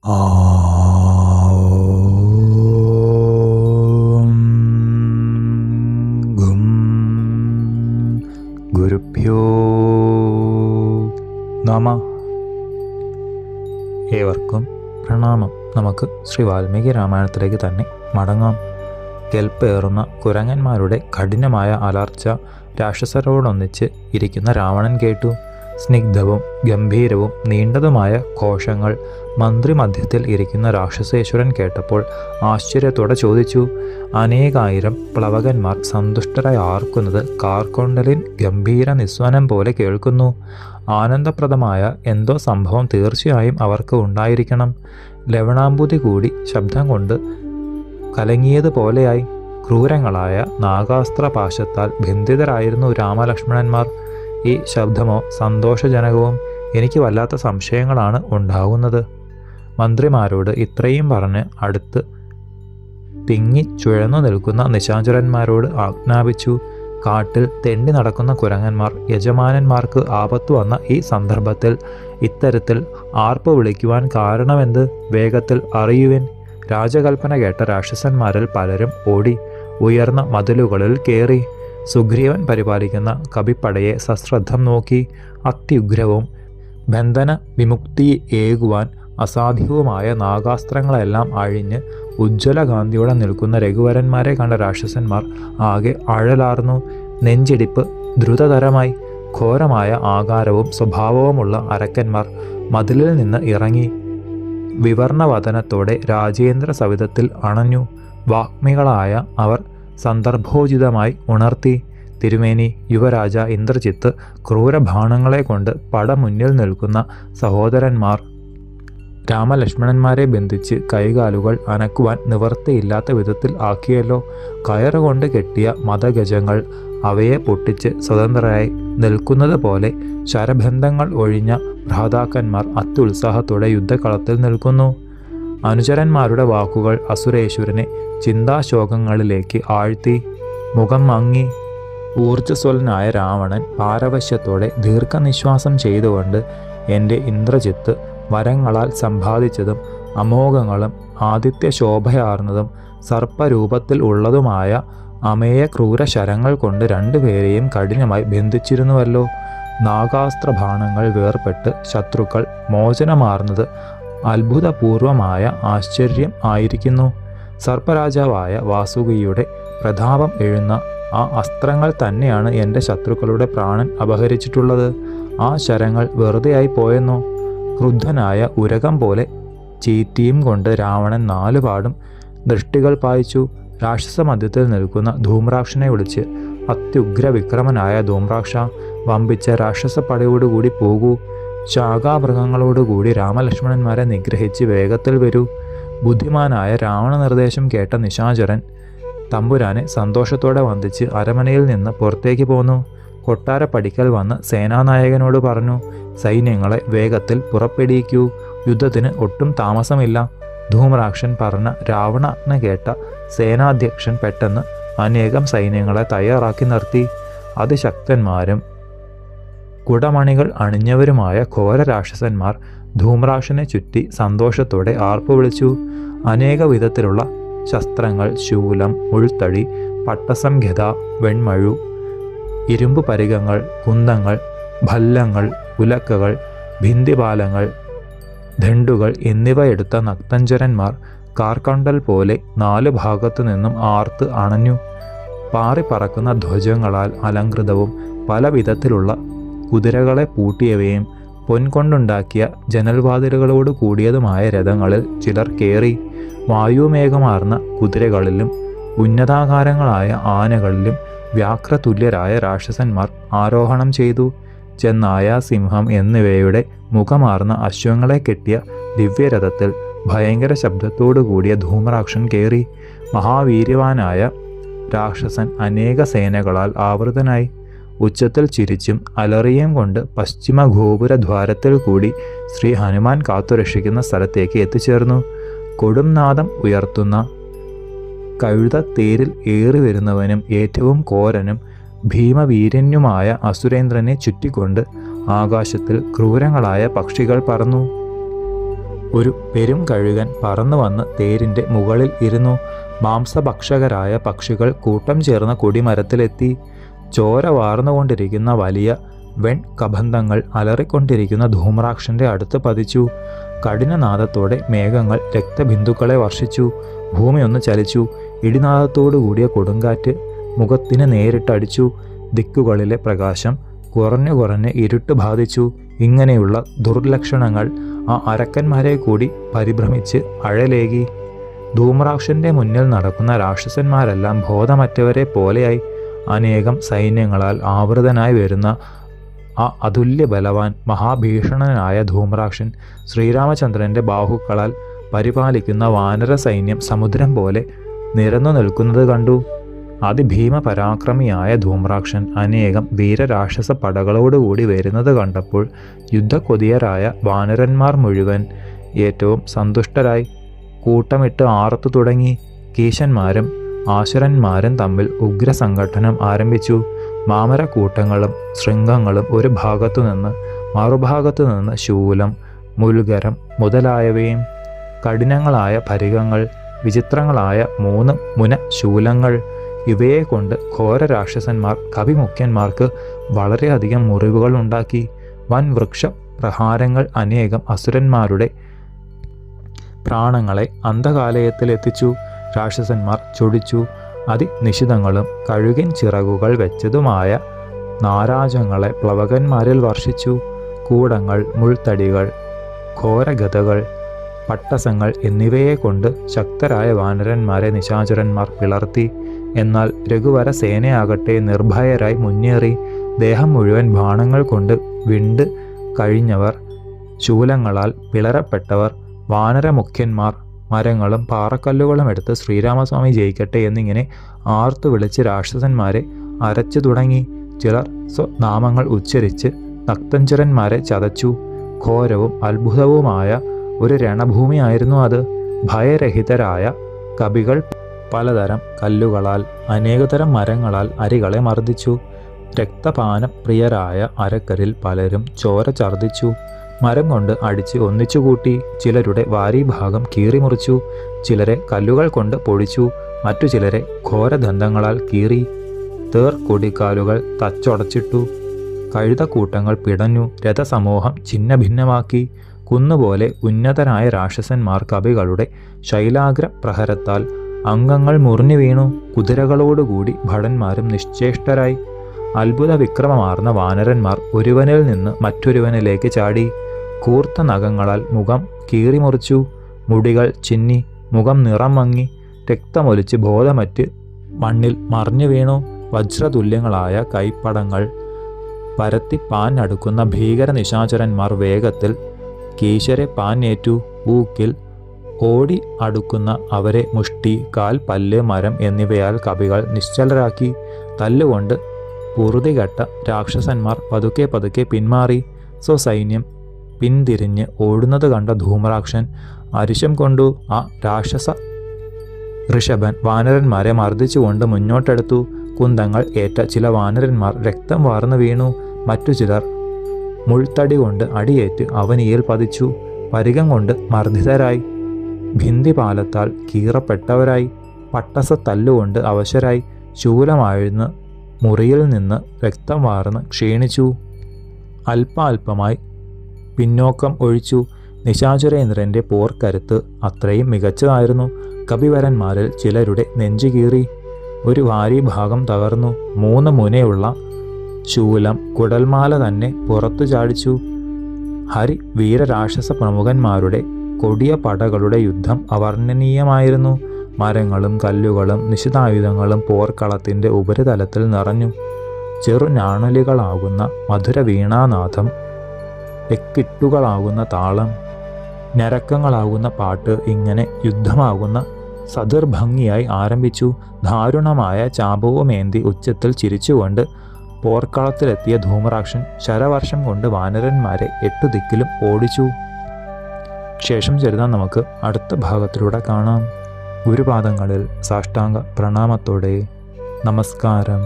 ഓം ഗും ഗുരുഭ്യോ നമഃ. ഏവർക്കും പ്രണാമം. നമുക്ക് ശ്രീ വാൽമീകി രാമായണത്തിലേക്ക് തന്നെ മടങ്ങാം. കെൽപ്പേറുന്ന കുരങ്ങന്മാരുടെ കഠിനമായ അലർച്ച രാക്ഷസരോടൊന്നിച്ച് ഇരിക്കുന്ന രാവണൻ കേട്ടു. സ്നിഗ്ധവും ഗംഭീരവും നീണ്ടതുമായ ഘോഷങ്ങൾ മന്ത്രിമധ്യത്തിൽ ഇരിക്കുന്ന രാക്ഷസേശ്വരൻ കേട്ടപ്പോൾ ആശ്ചര്യത്തോടെ ചോദിച്ചു, അനേകായിരം പ്ലവകന്മാർ സന്തുഷ്ടരായി ആർക്കുന്നത് കാർക്കൊണ്ടലിൻ ഗംഭീര നിസ്വനം പോലെ കേൾക്കുന്നു. ആനന്ദപ്രദമായ എന്തോ സംഭവം തീർച്ചയായും അവർക്ക് ഉണ്ടായിരിക്കണം. ലവണാംബുതി കൂടി ശബ്ദം കൊണ്ട് കലങ്ങിയതുപോലെയായി. ക്രൂരങ്ങളായ നാഗാസ്ത്രപാശത്താൽ ബന്ധിതരായിരുന്നു രാമലക്ഷ്മണന്മാർ. ഈ ശബ്ദമോ സന്തോഷജനകവും? എനിക്ക് വല്ലാത്ത സംശയങ്ങളാണ് ഉണ്ടാകുന്നത്. മന്ത്രിമാരോട് ഇത്രയും പറഞ്ഞ് അടുത്ത് തിങ്ങി ചുഴന്നു നിൽക്കുന്ന നിശാചരന്മാരോട് ആജ്ഞാപിച്ചു, കാട്ടിൽ തെണ്ടി നടക്കുന്ന കുരങ്ങന്മാർ യജമാനന്മാർക്ക് ആപത്തു വന്ന ഈ സന്ദർഭത്തിൽ ഇത്തരത്തിൽ ആർപ്പ് വിളിക്കുവാൻ കാരണമെന്ത് വേഗത്തിൽ അറിയുവിൻ. രാജകൽപ്പന കേട്ട രാക്ഷസന്മാരിൽ പലരും ഓടി ഉയർന്ന മതിലുകളിൽ കയറി. സുഗ്രീവൻ പരിപാലിക്കുന്ന കപിപ്പടയെ സശ്രദ്ധം നോക്കി. അത്യുഗ്രവും ബന്ധന വിമുക്തി ഏകുവാൻ അസാധ്യവുമായ നാഗാസ്ത്രങ്ങളെല്ലാം അഴിഞ്ഞ് ഉജ്ജ്വലകാന്തിയോടെ നിൽക്കുന്ന രഘുവരന്മാരെ കണ്ട രാക്ഷസന്മാർ ആകെ അഴലാർന്നു. നെഞ്ചിടിപ്പ് ദ്രുതതരമായി. ഘോരമായ ആകാരവും സ്വഭാവവുമുള്ള അരക്കന്മാർ മതിലിൽ നിന്ന് ഇറങ്ങി വിവർണവദനത്തോടെ രാജേന്ദ്ര സവിധത്തിൽ അണഞ്ഞു. വാഗ്മികളായ അവർ സന്ദർഭോചിതമായി ഉണർത്തി, തിരുമേനി, യുവരാജ ഇന്ദ്രജിത്ത്, ക്രൂരബാണങ്ങളെ കൊണ്ട് പടമുന്നിൽ നിൽക്കുന്ന സഹോദരന്മാർ രാമലക്ഷ്മണന്മാരെ ബന്ധിച്ച് കൈകാലുകൾ അനക്കുവാൻ നിവർത്തിയില്ലാത്ത വിധത്തിൽ ആക്കിയല്ലോ. കയറുകൊണ്ട് കെട്ടിയ മതഗജങ്ങൾ അവയെ പൊട്ടിച്ച് സ്വതന്ത്രരായി നിൽക്കുന്നത് പോലെ ശരബന്ധങ്ങൾ ഒഴിഞ്ഞ ഭ്രാതാക്കന്മാർ അത്യുത്സാഹത്തോടെ യുദ്ധകളത്തിൽ നിൽക്കുന്നു. അനുചരന്മാരുടെ വാക്കുകൾ അസുരേശ്വരനെ ചിന്താശോകങ്ങളിലേക്ക് ആഴ്ത്തി. മുഖം മങ്ങി ഊർജ്ജസ്വലനായ രാവണൻ പാരവശ്യത്തോടെ ദീർഘനിശ്വാസം ചെയ്തുകൊണ്ട്, എൻ്റെ ഇന്ദ്രജിത്ത് വരങ്ങളാൽ സമ്പാദിച്ചതും അമോഘങ്ങളും ആദിത്യശോഭയാർന്നതും സർപ്പരൂപത്തിൽ ഉള്ളതുമായ അമേയ ക്രൂരശരങ്ങൾ കൊണ്ട് രണ്ടുപേരെയും കഠിനമായി ബന്ധിച്ചിരുന്നുവല്ലോ. നാഗാസ്ത്രബാണങ്ങൾ വേർപെട്ട് ശത്രുക്കൾ മോചനമാർന്നത് അത്ഭുതപൂർവമായ ആശ്ചര്യം ആയിരിക്കുന്നു. സർപ്പരാജാവായ വാസുകിയുടെ പ്രതാപം എഴുന്ന ആ അസ്ത്രങ്ങൾ തന്നെയാണ് എൻ്റെ ശത്രുക്കളുടെ പ്രാണൻ അപഹരിച്ചിട്ടുള്ളത്. ആ ശരങ്ങൾ വെറുതെയായി പോയെന്നോ? ക്രുദ്ധനായ ഉരകം പോലെ ചീറ്റിയും കൊണ്ട് രാവണൻ നാലുപാടും ദൃഷ്ടികൾ പായിച്ചു. രാക്ഷസ മധ്യത്തിൽ നിൽക്കുന്ന ധൂമ്രാക്ഷനെ വിളിച്ച്, അത്യുഗ്രവിക്രമനായ ധൂമ്രാക്ഷ, വമ്പിച്ച രാക്ഷസപ്പടയോടുകൂടി പോകൂ. ശാഖാമൃഗങ്ങളോടുകൂടി രാമലക്ഷ്മണന്മാരെ നിഗ്രഹിച്ച് വേഗത്തിൽ വരൂ. ബുദ്ധിമാനായ രാവണ നിർദ്ദേശം കേട്ട നിശാചരൻ തമ്പുരാനെ സന്തോഷത്തോടെ വന്ദിച്ച് അരമനയിൽ നിന്ന് പുറത്തേക്ക് പോന്നു. കൊട്ടാരപ്പടിക്കൽ വന്ന് സേനാനായകനോട് പറഞ്ഞു, സൈന്യങ്ങളെ വേഗത്തിൽ പുറപ്പെടിക്കൂ, യുദ്ധത്തിന് ഒട്ടും താമസമില്ല. ധൂമ്രാക്ഷൻ പറഞ്ഞ രാവണാജ്ഞ കേട്ട സേനാധ്യക്ഷൻ പെട്ടെന്ന് അനേകം സൈന്യങ്ങളെ തയ്യാറാക്കി നിർത്തി. അതിശക്തന്മാരും കുടമണികൾ അണിഞ്ഞവരുമായ ഘോര രാക്ഷസന്മാർ ധൂമ്രാക്ഷനെ ചുറ്റി സന്തോഷത്തോടെ ആർപ്പു വിളിച്ചു. അനേക വിധത്തിലുള്ള ശസ്ത്രങ്ങൾ, ശൂലം, മുൾത്തടി, പട്ടസംഖ്യത, വെൺമഴു, ഇരുമ്പു പരികങ്ങൾ, കുന്തങ്ങൾ, ഭല്ലങ്ങൾ, ഉലക്കകൾ, ഭിന്ദിപാലങ്ങൾ, ദണ്ഡുകൾ എന്നിവയെടുത്ത നക്തഞ്ചരന്മാർ കാർക്കണ്ടൽ പോലെ നാലു ഭാഗത്തു നിന്നും ആർത്ത് അണഞ്ഞു. പാറിപ്പറക്കുന്ന ധ്വജങ്ങളാൽ അലങ്കൃതവും പല വിധത്തിലുള്ള കുതിരകളെ പൂട്ടിയവയും പൊൻകൊണ്ടുണ്ടാക്കിയ ജനൽവാതിലുകളോട് കൂടിയതുമായ രഥങ്ങളിൽ ചിലർ കയറി. വായുമേഘമാർന്ന കുതിരകളിലും ഉന്നതാകാരങ്ങളായ ആനകളിലും വ്യാഘ്രതുല്യരായ രാക്ഷസന്മാർ ആരോഹണം ചെയ്തു. ചെന്നായ, സിംഹം എന്നിവയുടെ മുഖമാർന്ന അശ്വങ്ങളെ കെട്ടിയ ദിവ്യരഥത്തിൽ ഭയങ്കര ശബ്ദത്തോടു കൂടിയ ധൂമ്രാക്ഷൻ കയറി. മഹാവീര്യവാനായ രാക്ഷസൻ അനേക സേനകളാൽ ആവൃതനായി. ഉച്ചത്തിൽ ചിരിച്ചും അലറിയും കൊണ്ട് പശ്ചിമ ഗോപുരദ്വാരത്തിൽ കൂടി ശ്രീ ഹനുമാൻ കാത്തുരക്ഷിക്കുന്ന സ്ഥലത്തേക്ക് എത്തിച്ചേർന്നു. കൊടുംനാദം ഉയർത്തുന്ന കഴുതത്തേരിൽ ഏറി വരുന്നവനും ഏറ്റവും കോരനും ഭീമവീര്യനുമായ അസുരേന്ദ്രനെ ചുറ്റിക്കൊണ്ട് ആകാശത്തിൽ ക്രൂരങ്ങളായ പക്ഷികൾ പറന്നു. ഒരു പെരും കഴുകൻ പറന്നു വന്ന് തേരിൻ്റെ മുകളിൽ ഇരുന്നു. മാംസഭക്ഷകരായ പക്ഷികൾ കൂട്ടം ചേർന്ന കൊടിമരത്തിലെത്തി. ചോര വാർന്നുകൊണ്ടിരിക്കുന്ന വലിയ വെൺകബന്ധങ്ങൾ അലറിക്കൊണ്ടിരിക്കുന്ന ധൂമ്രാക്ഷൻ്റെ അടുത്ത് പതിച്ചു. കഠിനനാദത്തോടെ മേഘങ്ങൾ രക്തബിന്ദുക്കളെ വർഷിച്ചു. ഭൂമി ഒന്ന് ചലിച്ചു. ഇടിനാദത്തോടു കൂടിയ കൊടുങ്കാറ്റ് മുഖത്തിന് നേരിട്ടടിച്ചു. ദിക്കുകളിലെ പ്രകാശം കുറഞ്ഞു കുറഞ്ഞ് ഇരുട്ട് ബാധിച്ചു. ഇങ്ങനെയുള്ള ദുർലക്ഷണങ്ങൾ ആ അരക്കന്മാരെ കൂടി പരിഭ്രമിച്ച് അഴലേകി. ധൂമ്രാക്ഷൻ്റെ മുന്നിൽ നടക്കുന്ന രാക്ഷസന്മാരെല്ലാം ബോധമറ്റവരെ പോലെയായി. അനേകം സൈന്യങ്ങളാൽ ആവൃതനായി വരുന്ന ആ അതുല്യ ബലവാൻ മഹാഭീഷണനായ ധൂമ്രാക്ഷൻ ശ്രീരാമചന്ദ്രൻ്റെ ബാഹുക്കളാൽ പരിപാലിക്കുന്ന വാനര സൈന്യം സമുദ്രം പോലെ നിരന്നു നിൽക്കുന്നത് കണ്ടു. അതിഭീമപരാക്രമിയായ ധൂമ്രാക്ഷൻ അനേകം വീരരാക്ഷസ പടകളോടുകൂടി വരുന്നത് കണ്ടപ്പോൾ യുദ്ധക്കൊതിയരായ വാനരന്മാർ മുഴുവൻ ഏറ്റവും സന്തുഷ്ടരായി കൂട്ടമിട്ട് ആർത്തു തുടങ്ങി. കീശന്മാരും ആശുരന്മാരും തമ്മിൽ ഉഗ്രസംഘട്ടനം ആരംഭിച്ചു. മാമരക്കൂട്ടങ്ങളും ശൃംഗങ്ങളും ഒരു ഭാഗത്തുനിന്ന് മറുഭാഗത്തുനിന്ന് ശൂലം, മുൽഗരം മുതലായവയും, കഠിനങ്ങളായ പരികങ്ങൾ, വിചിത്രങ്ങളായ 3 മുന ശൂലങ്ങൾ, ഇവയെ കൊണ്ട് ഘോര രാക്ഷസന്മാർ കവിമുഖ്യന്മാർക്ക് വളരെയധികം മുറിവുകൾ ഉണ്ടാക്കി. വൻ വൃക്ഷ പ്രഹാരങ്ങൾ അനേകം അസുരന്മാരുടെ പ്രാണങ്ങളെ അന്ധകാലയത്തിലെത്തിച്ചു. രാക്ഷസന്മാർ ചൊടിച്ചു. അതിനിശിതങ്ങളും കഴുകിൻ ചിറകുകൾ വെച്ചതുമായ നാരാജങ്ങളെ പ്ലവകന്മാരിൽ വർഷിച്ചു. കൂടങ്ങൾ, മുൾത്തടികൾ, ഘോരഗതകൾ, പട്ടസങ്ങൾ എന്നിവയെ കൊണ്ട് ശക്തരായ വാനരന്മാരെ നിശാചരന്മാർ പിളർത്തി. എന്നാൽ രഘുവര സേനയാകട്ടെ നിർഭയരായി മുന്നേറി. ദേഹം മുഴുവൻ ബാണങ്ങൾ കൊണ്ട് വിണ്ട് കഴിഞ്ഞവർ, ശൂലങ്ങളാൽ പിളരപ്പെട്ടവർ, വാനരമുഖ്യന്മാർ മരങ്ങളും പാറക്കല്ലുകളും എടുത്ത് ശ്രീരാമസ്വാമി ജയിക്കട്ടെ എന്നിങ്ങനെ ആർത്തു വിളിച്ച് രാക്ഷസന്മാരെ അരച്ചു തുടങ്ങി. ചിലർ സ്വനാമങ്ങൾ ഉച്ചരിച്ച് നക്തഞ്ചരന്മാരെ ചതച്ചു. ഘോരവും അത്ഭുതവുമായ ഒരു രണഭൂമിയായിരുന്നു അത്. ഭയരഹിതരായ കവികൾ പലതരം കല്ലുകളാൽ അനേകതരം മരങ്ങളാൽ അരികളെ മർദ്ദിച്ചു. രക്തപാന പ്രിയരായ അരക്കരിൽ പലരും ചോര ഛർദ്ദിച്ചു. മരം കൊണ്ട് അടിച്ച് ഒന്നിച്ചുകൂട്ടി. ചിലരുടെ വാരീഭാഗം കീറിമുറിച്ചു. ചിലരെ കല്ലുകൾ കൊണ്ട് പൊടിച്ചു. മറ്റു ചിലരെ ഘോരദന്തങ്ങളാൽ കീറി. തേർക്കൊടിക്കാലുകൾ തച്ചൊടച്ചിട്ടു. കഴുതക്കൂട്ടങ്ങൾ പിടഞ്ഞു. രഥസമൂഹം ഛിന്നഭിന്നമാക്കി. കുന്നുപോലെ ഉന്നതരായ രാക്ഷസന്മാർ കവികളുടെ ശൈലാഗ്ര പ്രഹരത്താൽ അംഗങ്ങൾ മുറിഞ്ഞു വീണു. കുതിരകളോടുകൂടി ഭടന്മാരും നിശ്ചേഷ്ടരായി. അത്ഭുത വിക്രമമാർന്ന വാനരന്മാർ ഒരുവനിൽ നിന്ന് മറ്റൊരുവനിലേക്ക് ചാടി. കൂർത്ത നഖങ്ങളാൽ മുഖം കീറിമുറിച്ചു. മുടികൾ ചിന്നി. മുഖം നിറം മങ്ങി. രക്തമൊലിച്ച് ബോധമറ്റ് മണ്ണിൽ മറിഞ്ഞു വീണു. വജ്രതുല്യങ്ങളായ കൈപ്പടങ്ങൾ പരത്തി പാഞ്ഞടുക്കുന്ന ഭീകര നിശാചരന്മാർ വേഗത്തിൽ കീശരെ പാഞ്ഞേറ്റു. ഊക്കിൽ ഓടി അടുക്കുന്ന അവരെ മുഷ്ടി, കാൽ, പല്ല്, മരം എന്നിവയാൽ കവികൾ നിശ്ചലരാക്കി. തല്ലുകൊണ്ട് പുറുതികെട്ട രാക്ഷസന്മാർ പതുക്കെ പതുക്കെ പിന്മാറി. സ്വസൈന്യം പിന്തിരിഞ്ഞ് ഓടുന്നത് കണ്ട ധൂമ്രാക്ഷൻ അരിശം കൊണ്ടു ആ രാക്ഷസ ഋഷഭൻ വാനരന്മാരെ മർദ്ദിച്ചുകൊണ്ട് മുന്നോട്ടെടുത്തു. കുന്തങ്ങൾ ഏറ്റ ചില വാനരന്മാർ രക്തം വാർന്നു വീണു. മറ്റു ചിലർ മുൾത്തടി കൊണ്ട് അടിയേറ്റ് അവനിയിൽ പതിച്ചു. പരികം കൊണ്ട് മർദ്ദിതരായി. ഭിന്തിപാലത്താൽ കീറപ്പെട്ടവരായി. പട്ടസ തല്ലുകൊണ്ട് അവശരായി. ശൂലമാഴ്ന്ന് മുറിയിൽ നിന്ന് രക്തം വാർന്ന് ക്ഷീണിച്ചു. അല്പാൽപമായി പിന്നോക്കം ഒഴിച്ചു. നിശാചരേന്ദ്രൻ്റെ പോർക്കരുത്ത് അത്രയും മികച്ചതായിരുന്നു. കവിവരന്മാരിൽ ചിലരുടെ നെഞ്ചുകീറി. ഒരു വാരീഭാഗം തകർന്നു. 3 മുനയുള്ള ശൂലം കുടൽമാല തന്നെ പുറത്തു ചാടിച്ചു. ഹരി വീരരാക്ഷസ പ്രമുഖന്മാരുടെ കൊടിയ പടകളുടെ യുദ്ധം അവർണ്ണനീയമായിരുന്നു. മരങ്ങളും കല്ലുകളും നിശിതായുധങ്ങളും പോർക്കളത്തിൻ്റെ ഉപരിതലത്തിൽ നിറഞ്ഞു. ചെറുഞാണലികളാകുന്ന മധുര വീണാനാഥം, എക്കിട്ടുകളാകുന്ന താളം, ഞരക്കങ്ങളാകുന്ന പാട്ട്, ഇങ്ങനെ യുദ്ധമാകുന്ന സതിർഭംഗിയായി ആരംഭിച്ചു. ദാരുണമായ ചാപവുമേന്തി ഉച്ചത്തിൽ ചിരിച്ചുകൊണ്ട് പോർക്കളത്തിലെത്തിയ ധൂമ്രാക്ഷൻ ശരവർഷം കൊണ്ട് വാനരന്മാരെ 8 ദിക്കിലും ഓടിച്ചു. ശേഷം ചരിതം നമുക്ക് അടുത്ത ഭാഗത്തിലൂടെ കാണാം. ഗുരുപാദങ്ങളിൽ സാഷ്ടാംഗ പ്രണാമത്തോടെ നമസ്കാരം.